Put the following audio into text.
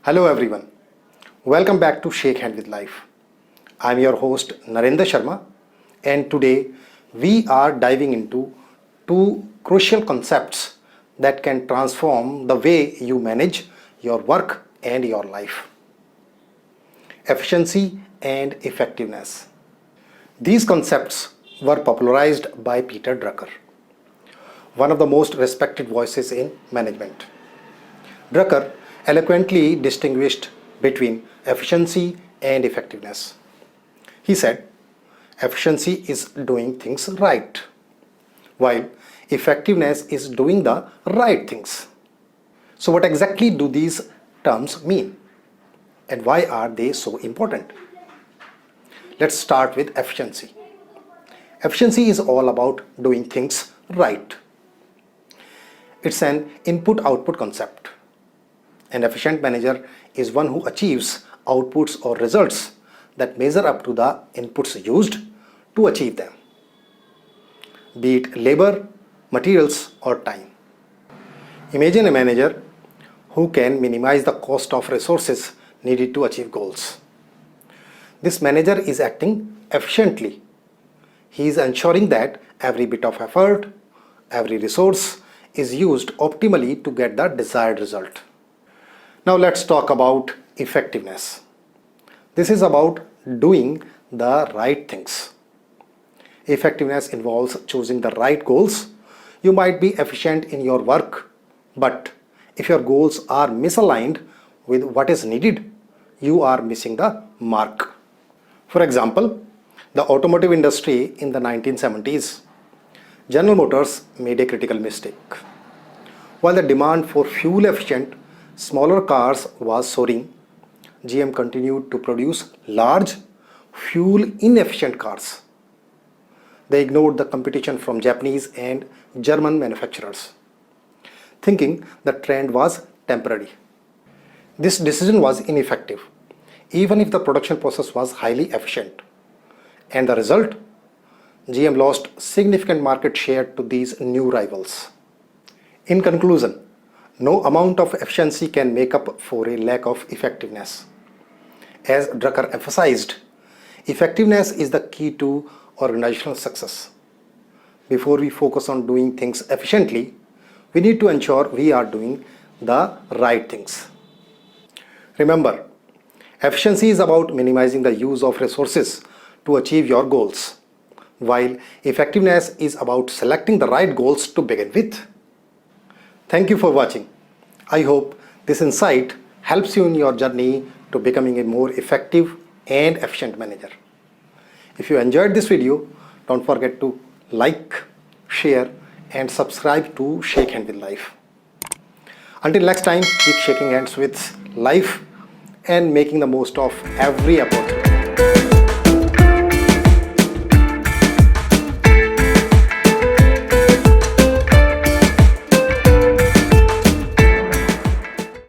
Hello everyone, welcome back to Shakehand with Life. I'm your host Narendra Sharma, and today we are diving into two crucial concepts that can transform the way you manage your work and your life: efficiency and effectiveness. These concepts were popularized by Peter Drucker, one of the most respected voices in management. Drucker eloquently distinguished between efficiency and effectiveness. He said, efficiency is doing things right, while effectiveness is doing the right things. So what exactly do these terms mean? And why are they so important? Let's start with efficiency. Efficiency is all about doing things right. It's an input-output concept. An efficient manager is one who achieves outputs or results that measure up to the inputs used to achieve them, be it labor, materials, or time. Imagine a manager who can minimize the cost of resources needed to achieve goals. This manager is acting efficiently. He is ensuring that every bit of effort, every resource is used optimally to get the desired result. Now let's talk about effectiveness. This is about doing the right things. Effectiveness involves choosing the right goals. You might be efficient in your work, but if your goals are misaligned with what is needed, you are missing the mark. For example, the automotive industry in the 1970s, General Motors made a critical mistake. While the demand for fuel-efficient, smaller cars was soaring, GM continued to produce large, fuel-inefficient cars. They ignored the competition from Japanese and German manufacturers, thinking the trend was temporary. This decision was ineffective, even if the production process was highly efficient. And the result? GM lost significant market share to these new rivals. In conclusion, no amount of efficiency can make up for a lack of effectiveness. As Drucker emphasized, effectiveness is the key to organizational success. Before we focus on doing things efficiently, we need to ensure we are doing the right things. Remember, efficiency is about minimizing the use of resources to achieve your goals, while effectiveness is about selecting the right goals to begin with. Thank you for watching. I hope this insight helps you in your journey to becoming a more effective and efficient manager. If you enjoyed this video, don't forget to like, share, and subscribe to Shakehand with Life. Until next time, keep shaking hands with life and making the most of every opportunity.